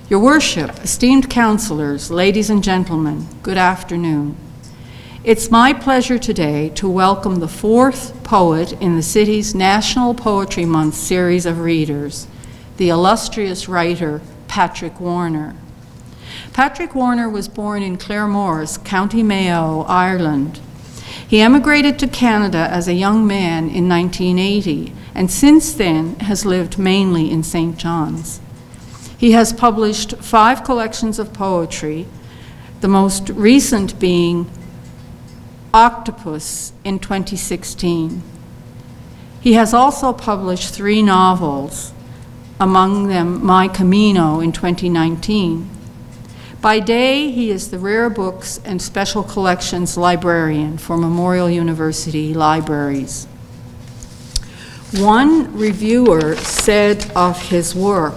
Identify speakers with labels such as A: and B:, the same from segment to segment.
A: Your Worship, esteemed counselors, ladies and gentlemen, good afternoon. It's my pleasure today to welcome the fourth poet in the city's National Poetry Month series of readers, the illustrious writer Patrick Warner. Patrick Warner was born in Claremorris, County Mayo, Ireland. He emigrated to Canada as a young man in 1980, and since then has lived mainly in St. John's. He has published 5 collections of poetry, the most recent being Octopus in 2016. He has also published 3 novels, among them My Camino in 2019. By day, he is the Rare Books and Special Collections Librarian for Memorial University Libraries. One reviewer said of his work,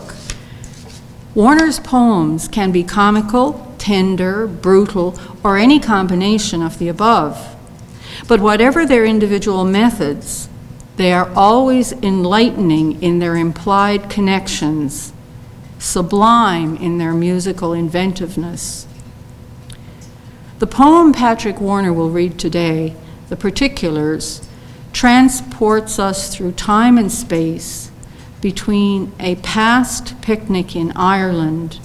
A: Warner's poems can be comical, tender, brutal, or any combination of the above. But whatever their individual methods, they are always enlightening in their implied connections, sublime in their musical inventiveness. The poem Patrick Warner will read today, The Particulars, transports us through time and space between a past picnic in Ireland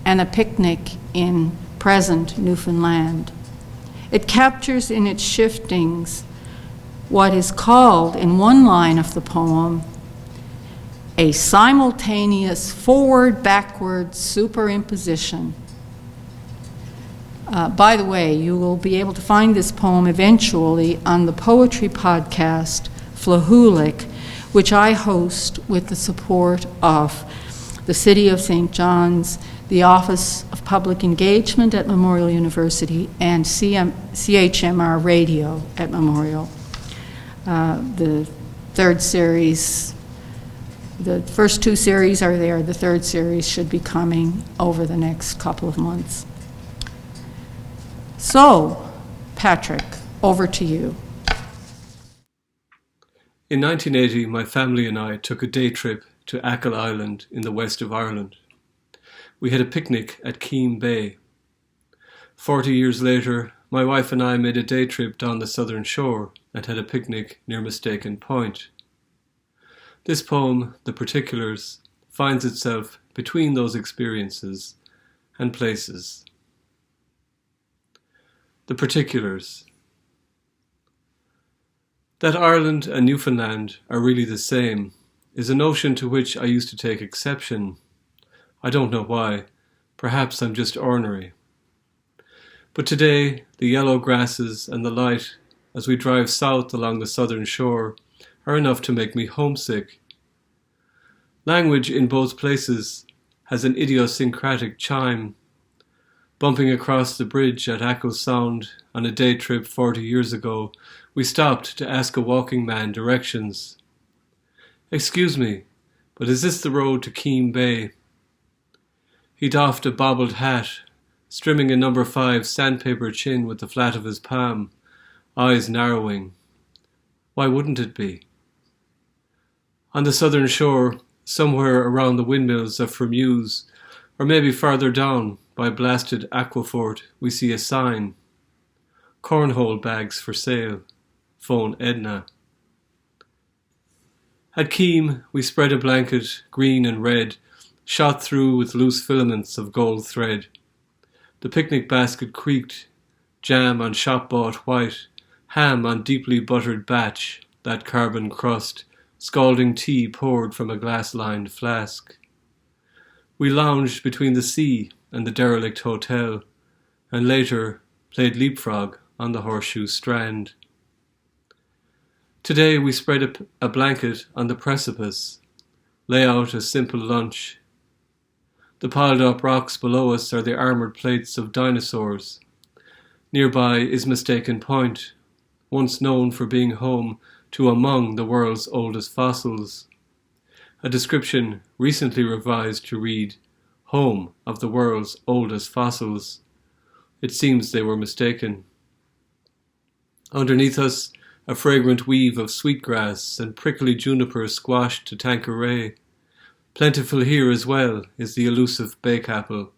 A: and a picnic in present Newfoundland. It captures in its shiftings what is called, in one line of the poem, a simultaneous forward-backward superimposition. By the way, you will be able to find this poem eventually on the poetry podcast, Flahulic, which I host with the support of the City of St. John's, the Office of Public Engagement at Memorial University, and CHMR Radio at Memorial. The third series, the first 2 series are there. The third series should be coming over the next couple of months. So, Patrick, over to you.
B: In 1980, my family and I took a day trip to Achill Island in the west of Ireland. We had a picnic at Keem Bay. 40 years later, my wife and I made a day trip down the southern shore and had a picnic near Mistaken Point. This poem, The Particulars, finds itself between those experiences and places. The Particulars. That Ireland and Newfoundland are really the same is a notion to which I used to take exception. I don't know why. Perhaps I'm just ornery. But today, the yellow grasses and the light as we drive south along the southern shore are enough to make me homesick. Language in both places has an idiosyncratic chime. Bumping across the bridge at Achill Sound on a day trip 40 years ago, we stopped to ask a walking man directions. "Excuse me, but is this the road to Keem Bay?" He doffed a bobbled hat, strimming a number 5 sandpaper chin with the flat of his palm, eyes narrowing. Why wouldn't it be? On the southern shore, somewhere around the windmills of Fermuse, or maybe farther down by blasted Aquafort, we see a sign. Cornhole bags for sale. Phone Edna. At Keem, we spread a blanket, green and red, shot through with loose filaments of gold thread. The picnic basket creaked, jam on shop-bought white, ham on deeply buttered batch, that carbon crust, scalding tea poured from a glass-lined flask. We lounged between the sea and the derelict hotel, and later played leapfrog on the horseshoe strand. Today we spread a blanket on the precipice, lay out a simple lunch. The piled up rocks below us are the armoured plates of dinosaurs. Nearby is Mistaken Point, once known for being home to among the world's oldest fossils. A description recently revised to read, "Home of the world's oldest fossils." It seems they were mistaken. Underneath us, a fragrant weave of sweetgrass and prickly juniper squashed to Tanqueray. Plentiful here as well is the elusive bake apple.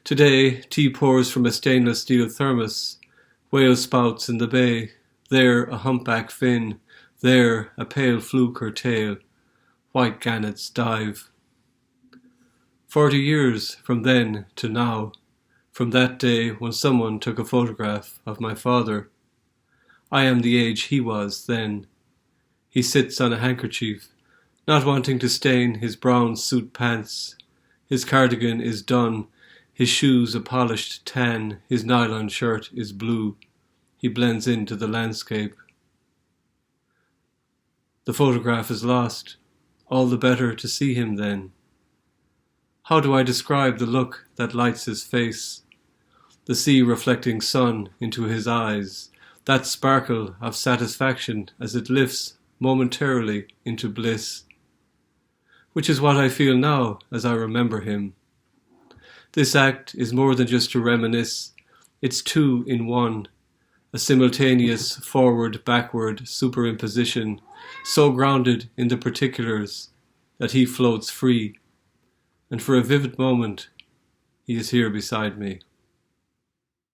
B: Today, tea pours from a stainless steel thermos, whale spouts in the bay, there a humpback fin, there a pale fluke or tail, white gannets dive. 40 years from then to now, from that day when someone took a photograph of my father. I am the age he was then. He sits on a handkerchief, not wanting to stain his brown suit pants. His cardigan is done, his shoes a polished tan, his nylon shirt is blue. He blends into the landscape. The photograph is lost, all the better to see him then. How do I describe the look that lights his face? The sea reflecting sun into his eyes, that sparkle of satisfaction as it lifts momentarily into bliss, which is what I feel now as I remember him. This act is more than just to reminisce, it's two in one, a simultaneous forward-backward superimposition, so grounded in the particulars that he floats free, and for a vivid moment he is here beside me.